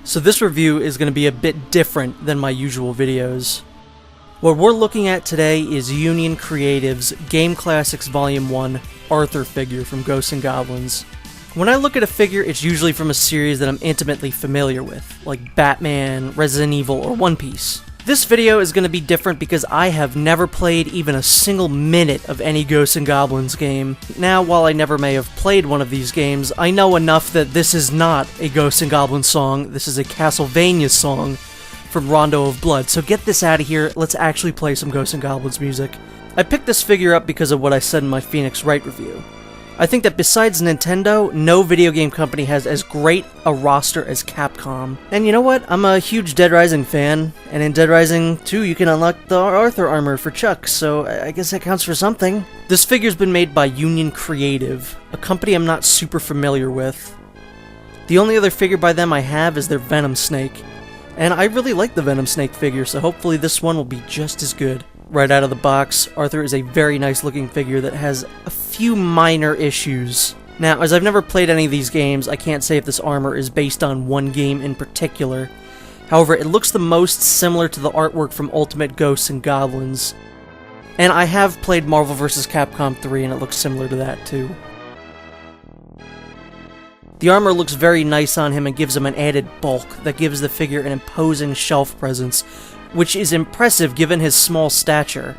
So this review is going to be a bit different than my usual videos. What we're looking at today is Union Creative's Game Classics Volume 1 Arthur figure from Ghosts N Goblins. When I look at a figure, it's usually from a series that I'm intimately familiar with, like Batman, Resident Evil, or One Piece. This video is going to be different because I have never played even a single minute of any Ghosts N Goblins game. Now, while I never may have played one of these games, I know enough that this is not a Ghosts N Goblins song, this is a Castlevania song from Rondo of Blood. So get this out of here, let's actually play some Ghosts N Goblins music. I picked this figure up because of what I said in my Phoenix Wright review. I think that besides Nintendo, no video game company has as great a roster as Capcom. And you know what? I'm a huge Dead Rising fan, and in Dead Rising 2 you can unlock the Arthur armor for Chuck, so I guess that counts for something. This figure's been made by Union Creative, a company I'm not super familiar with. The only other figure by them I have is their Venom Snake, and I really like the Venom Snake figure, so hopefully this one will be just as good. Right out of the box, Arthur is a very nice looking figure that has a few minor issues. Now, as I've never played any of these games, I can't say if this armor is based on one game in particular. However, it looks the most similar to the artwork from Ultimate Ghosts N Goblins. And I have played Marvel vs. Capcom 3 and it looks similar to that too. The armor looks very nice on him and gives him an added bulk that gives the figure an imposing shelf presence, which is impressive given his small stature.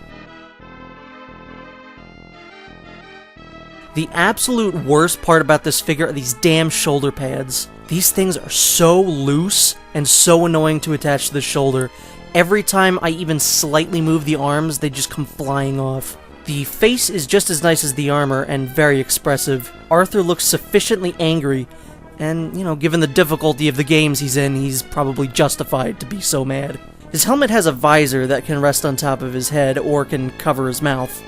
The absolute worst part about this figure are these damn shoulder pads. These things are so loose and so annoying to attach to the shoulder. Every time I even slightly move the arms, they just come flying off. The face is just as nice as the armor and very expressive. Arthur looks sufficiently angry, and, you know, given the difficulty of the games he's in, he's probably justified to be so mad. His helmet has a visor that can rest on top of his head or can cover his mouth.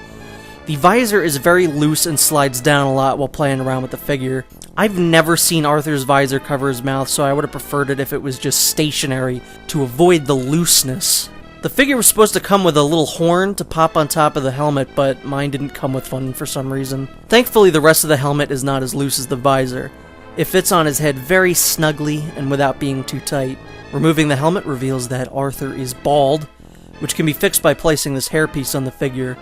The visor is very loose and slides down a lot while playing around with the figure. I've never seen Arthur's visor cover his mouth, so I would have preferred it if it was just stationary to avoid the looseness. The figure was supposed to come with a little horn to pop on top of the helmet, but mine didn't come with one for some reason. Thankfully, the rest of the helmet is not as loose as the visor. It fits on his head very snugly and without being too tight. Removing the helmet reveals that Arthur is bald, which can be fixed by placing this hairpiece on the figure.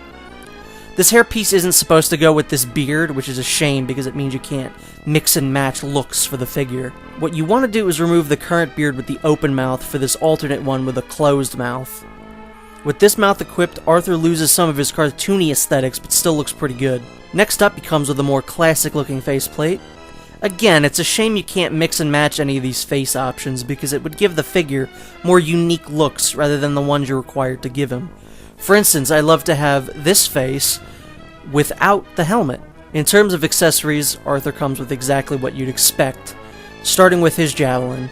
This hairpiece isn't supposed to go with this beard, which is a shame because it means you can't mix and match looks for the figure. What you want to do is remove the current beard with the open mouth for this alternate one with a closed mouth. With this mouth equipped, Arthur loses some of his cartoony aesthetics but still looks pretty good. Next up, he comes with a more classic looking faceplate. Again, it's a shame you can't mix and match any of these face options because it would give the figure more unique looks rather than the ones you're required to give him. For instance, I love to have this face without the helmet. In terms of accessories, Arthur comes with exactly what you'd expect, starting with his javelin.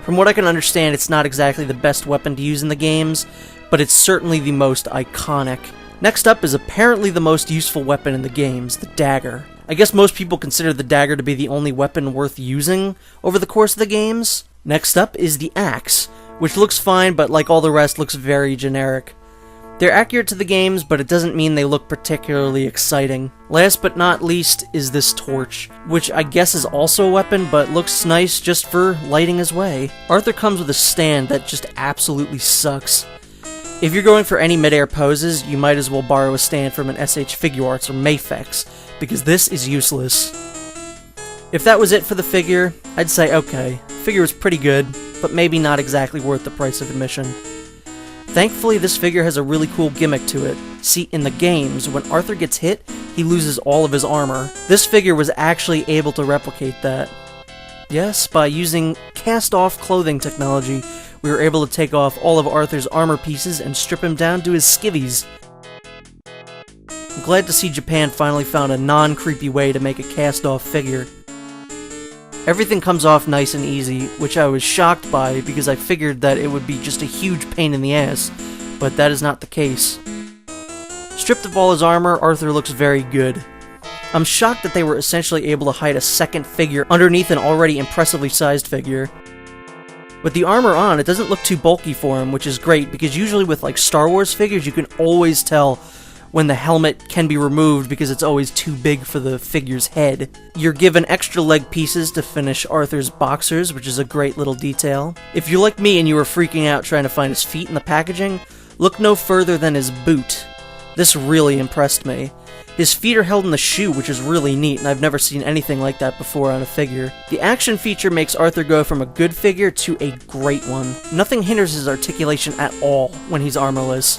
From what I can understand, it's not exactly the best weapon to use in the games, but it's certainly the most iconic. Next up is apparently the most useful weapon in the games, the dagger. I guess most people consider the dagger to be the only weapon worth using over the course of the games. Next up is the axe, which looks fine, but like all the rest, looks very generic. They're accurate to the games, but it doesn't mean they look particularly exciting. Last but not least is this torch, which I guess is also a weapon, but looks nice just for lighting his way. Arthur comes with a stand that just absolutely sucks. If you're going for any mid-air poses, you might as well borrow a stand from an SH Figuarts or Mafex, because this is useless. If that was it for the figure, I'd say okay, the figure is pretty good, but maybe not exactly worth the price of admission. Thankfully, this figure has a really cool gimmick to it. See, in the games, when Arthur gets hit, he loses all of his armor. This figure was actually able to replicate that. Yes, by using cast-off clothing technology, we were able to take off all of Arthur's armor pieces and strip him down to his skivvies. I'm glad to see Japan finally found a non-creepy way to make a cast-off figure. Everything comes off nice and easy, which I was shocked by because I figured that it would be just a huge pain in the ass, but that is not the case. Stripped of all his armor, Arthur looks very good. I'm shocked that they were essentially able to hide a second figure underneath an already impressively sized figure. With the armor on, it doesn't look too bulky for him, which is great, because usually with like Star Wars figures, you can always tell when the helmet can be removed because it's always too big for the figure's head. You're given extra leg pieces to finish Arthur's boxers, which is a great little detail. If you're like me and you were freaking out trying to find his feet in the packaging, look no further than his boot. This really impressed me. His feet are held in the shoe, which is really neat, and I've never seen anything like that before on a figure. The action feature makes Arthur go from a good figure to a great one. Nothing hinders his articulation at all when he's armorless.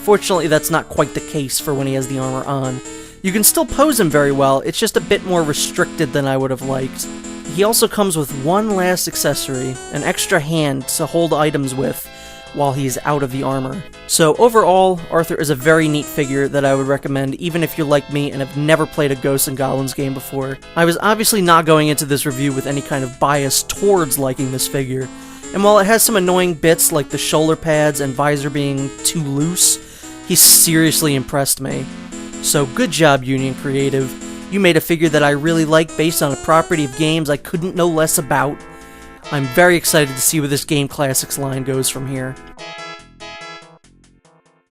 Fortunately, that's not quite the case for when he has the armor on. You can still pose him very well, it's just a bit more restricted than I would have liked. He also comes with one last accessory, an extra hand to hold items with while he's out of the armor. So overall, Arthur is a very neat figure that I would recommend even if you're like me and have never played a Ghosts N Goblins game before. I was obviously not going into this review with any kind of bias towards liking this figure, and while it has some annoying bits like the shoulder pads and visor being too loose, he seriously impressed me. So good job, Union Creative. You made a figure that I really like based on a property of games I couldn't know less about. I'm very excited to see where this Game Classics line goes from here.